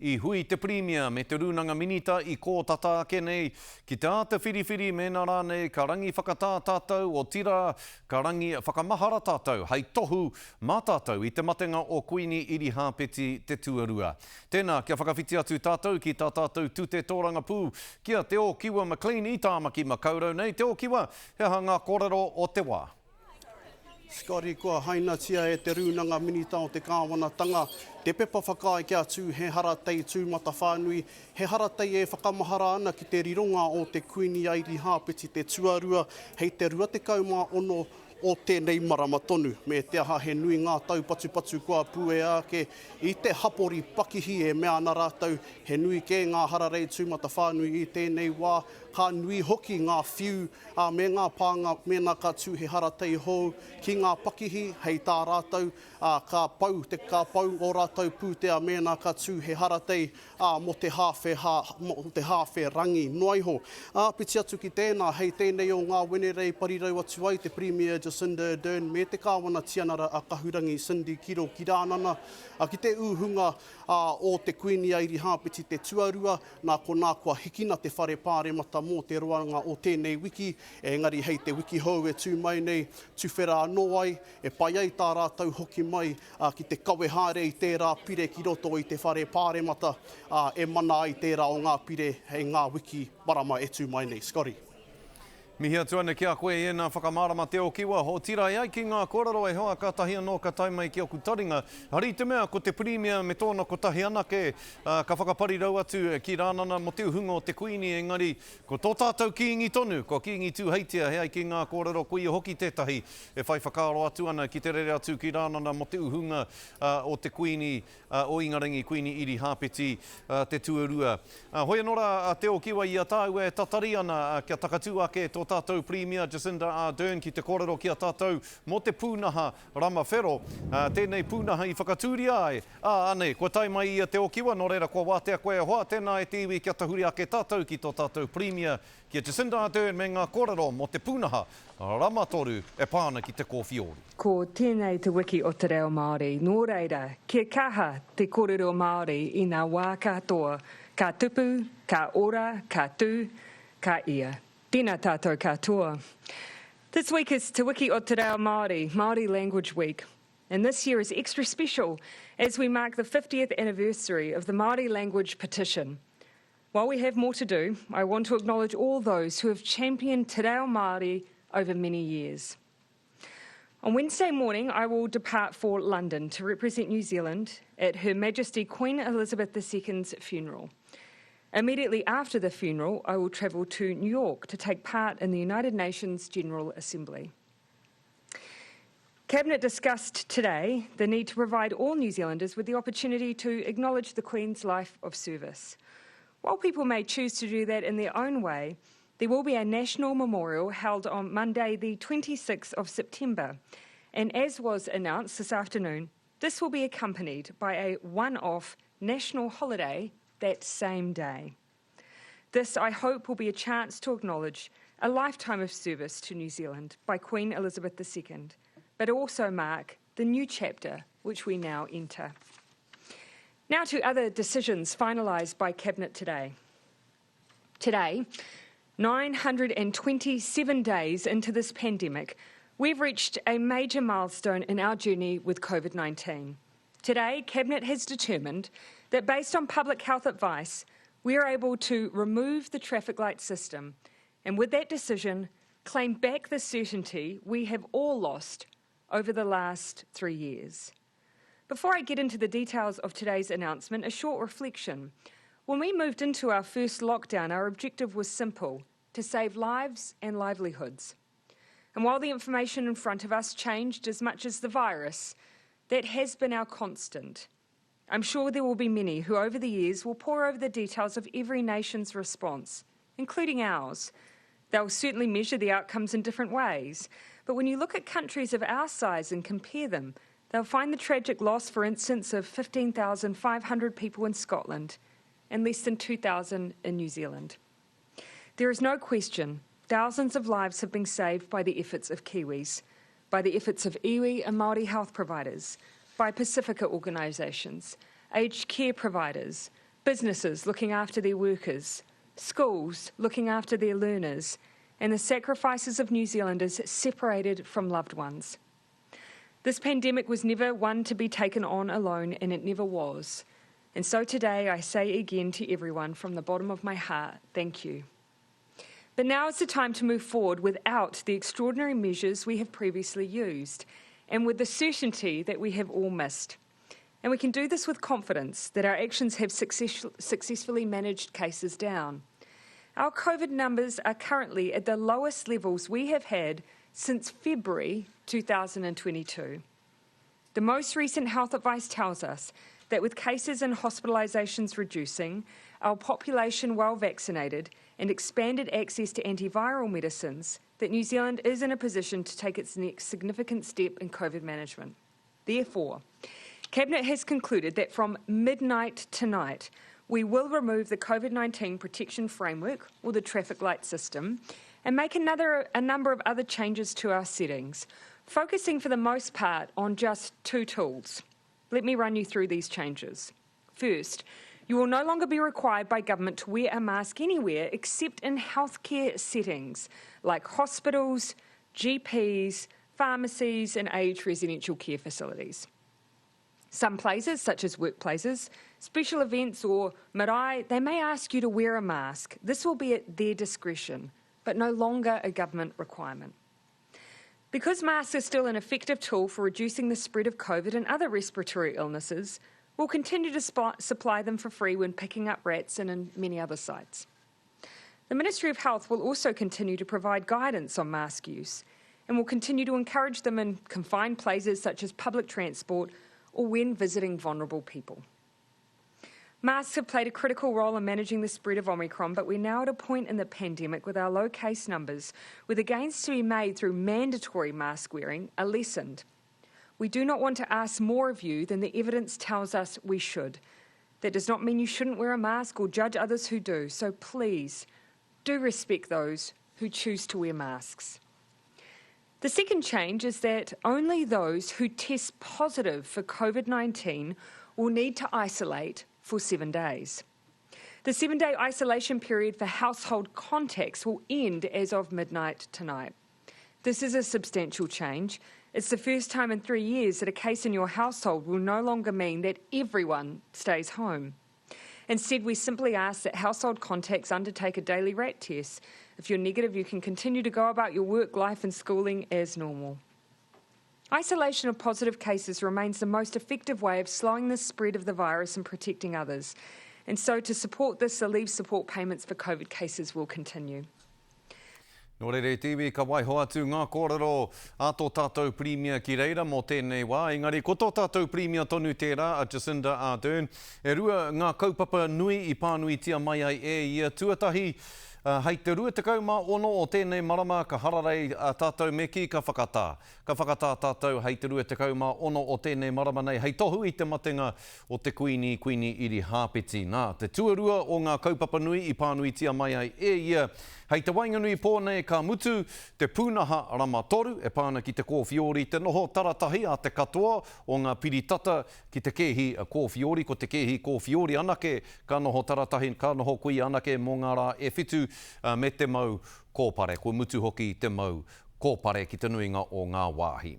I hui te Premier me te runanga minita i kō tata ake nei. Ki te āta whiriwhiri mēnā rānei, ka rangi whakatā tātou o tira, ka rangi whakamahara tātou, hei tohu mā tātou i te matenga o Kuini Iri Hāpeti te tuarua. Tēnā, kia whakawhiti atu tātou ki tā tātou tūte tōranga pū, kia te o kiwa McLean i tāmaki makaurau nei, te o kiwa, he hanga kōrero o te wā. Skari kua hainatia e te rūnanga minita o te kāwanatanga. Te pepa whakai kia tū he haratei tūmata whānui. He haratei e whakamahara ana ki te rironga o te Kuini Iri Hāpeti te tuarua. Hei te rua te kaumā ono o tēnei marama tonu. Me te aha he nui ngā taupatu kua pūe ake. I te hapori pakihi e mea ana rātou. He nui ke ngā hararei tūmata whānui i tēnei wā. Ka nui hoki ngā whiu me ngā pānga mena ka tū he haratei hou. Ki ngā pakihi hei tā rātou. Ka pau o rātou pūtea mena ka tū he haratei mo te hawhe rangi noaiho. Piti atu ki tēnā, hei tēnei o ngā wenerei parirau atu ai, te Premier Jacinda Ardern me te kāwana tianara a kahurangi Cindy Kiro ki rānana. Ki te uhunga o te Kuini Iri Hāpeti te tuarua, nā kua hikina te whare pāremata mō te roanga o tēnei wiki. Engari hei te wiki hou e tū mai nei, tūwhera anō ai, e pai ai tā rātou hoki mai ki te kawe hāre i tērā pire ki roto i te whare pāremata, e mana ai tērā o ngā pire hei ngā wiki marama e tū mai nei. Skori. Mihi atu ana ki a koe e nā whakamārama te o kiwa. Ho tira ai ki ngā kōrero e hoa ka tahi anō ka taimai ki oku taringa. Hari te mea ko te Premier me tōna ko tahi anake ka whakapari rau atu ki rānana mo te uhunga o te Kuini. Engari, ko tō tātou kiingi tonu, ko kiingi tū heitia hei ki ngā kōrero kui hoki tētahi e whai whakaaro atu ana ki te rere atu ki rānana mo te uhunga o te Kuini o Ingarangi Kuini Iri Hāpeti te tuarua. Hoi anora te o kiwa i a tāu e tatari ana kia takatū ake tō tātou Premier Jacinda Ardern ki te kōrero ki a tātou mo te pūnaha rama whero. Tēnei pūnaha i whakatūri ai. Ane, kua tai mai i te o kiwa, no reira kua wātea koe hoa tēnā e te iwi kia tahuri ake tātou ki tō tātou Premier ki a Jacinda Ardern me ngā kōrero mo te pūnaha rama toru e pāna ki te kōwhiori. Ko tēnei te wiki o te reo Māori. Nō reira, kia kaha te kōrero Māori i ngā wā katoa. Ka tupu, ka ora, ka tū, ka ia. Tēnā tātou katoa. This week is Te Wiki o Te Reo Māori, Māori Language Week. And this year is extra special as we mark the 50th anniversary of the Māori Language Petition. While we have more to do, I want to acknowledge all those who have championed Te Reo Māori over many years. On Wednesday morning, I will depart for London to represent New Zealand at Her Majesty Queen Elizabeth II's funeral. Immediately after the funeral, I will travel to New York to take part in the United Nations General Assembly. Cabinet discussed today the need to provide all New Zealanders with the opportunity to acknowledge the Queen's life of service. While people may choose to do that in their own way, there will be a national memorial held on Monday, the 26th of September. And as was announced this afternoon, this will be accompanied by a one-off national holiday that same day. This, I hope, will be a chance to acknowledge a lifetime of service to New Zealand by Queen Elizabeth II, but also mark the new chapter which we now enter. Now to other decisions finalised by Cabinet today. Today, 927 days into this pandemic, we've reached a major milestone in our journey with COVID-19. Today, Cabinet has determined that based on public health advice, we are able to remove the traffic light system and with that decision, claim back the certainty we have all lost over the last 3 years. Before I get into the details of today's announcement, a short reflection. When we moved into our first lockdown, our objective was simple, to save lives and livelihoods. And while the information in front of us changed as much as the virus, that has been our constant. I'm sure there will be many who over the years will pore over the details of every nation's response, including ours. They'll certainly measure the outcomes in different ways, but when you look at countries of our size and compare them, they'll find the tragic loss, for instance, of 15,500 people in Scotland and less than 2,000 in New Zealand. There is no question thousands of lives have been saved by the efforts of Kiwis, by the efforts of iwi and Māori health providers, by Pacifica organisations, aged care providers, businesses looking after their workers, schools looking after their learners, and the sacrifices of New Zealanders separated from loved ones. This pandemic was never one to be taken on alone, and it never was. And so today I say again to everyone from the bottom of my heart, thank you. But now is the time to move forward without the extraordinary measures we have previously used, and with the certainty that we have all missed. And we can do this with confidence that our actions have successfully managed cases down. Our COVID numbers are currently at the lowest levels we have had since February 2022. The most recent health advice tells us that with cases and hospitalisations reducing, our population well vaccinated and expanded access to antiviral medicines, that New Zealand is in a position to take its next significant step in COVID management. Therefore, Cabinet has concluded that from midnight tonight, we will remove the COVID-19 protection framework, or the traffic light system, and make a number of other changes to our settings, focusing for the most part on just 2 tools. Let me run you through these changes. First, you will no longer be required by government to wear a mask anywhere except in healthcare settings like hospitals, GPs, pharmacies and aged residential care facilities. Some places, such as workplaces, special events or marae, they may ask you to wear a mask. This will be at their discretion, but no longer a government requirement. Because masks are still an effective tool for reducing the spread of COVID and other respiratory illnesses, we'll continue to supply them for free when picking up rats and in many other sites. The Ministry of Health will also continue to provide guidance on mask use and will continue to encourage them in confined places such as public transport or when visiting vulnerable people. Masks have played a critical role in managing the spread of Omicron, but we're now at a point in the pandemic with our low case numbers where the gains to be made through mandatory mask wearing are lessened. We do not want to ask more of you than the evidence tells us we should. That does not mean you shouldn't wear a mask or judge others who do, so please do respect those who choose to wear masks. The second change is that only those who test positive for COVID-19 will need to isolate for 7 days. The 7-day isolation period for household contacts will end as of midnight tonight. This is a substantial change. It's the first time in 3 years that a case in your household will no longer mean that everyone stays home. Instead, we simply ask that household contacts undertake a daily RAT test. If you're negative, you can continue to go about your work, life and schooling as normal. Isolation of positive cases remains the most effective way of slowing the spread of the virus and protecting others. And so to support this, the leave support payments for COVID cases will continue. Nō reire TV, ka waiho atu ngā kōrero a tō tātou Premier ki reira mō tēnei wā. Engari, ko tō tātou Premier tonu tērā, a Jacinda Ardern, e rua ngā kaupapa nui i pānuitia mai ai e ia tuatahi. Hei te rua tekau mā ono o tēnei marama ka hararei a tātou meki ka whakatā. Ka whakatā tātou hei te rua tekau mā ono o tēnei marama nei. Hei tohu i te matenga o te kuini iri hāpeti. Nā, te tuarua o ngā kaupapa nui i pānuitia mai ai e ia. Hei te wainganui pōnei ka mutu, te pūnaha rama toru, e pāna ki te kōwhiori, te noho taratahi a te katoa o ngā piritata ki te kehi kōwhiori, ko te kehi kōwhiori anake, ka noho taratahi, ka noho kui anake mō ngā rā e whitu me te mau kōpare, ko mutu hoki te mau kōpare ki te nuinga o ngā wāhi.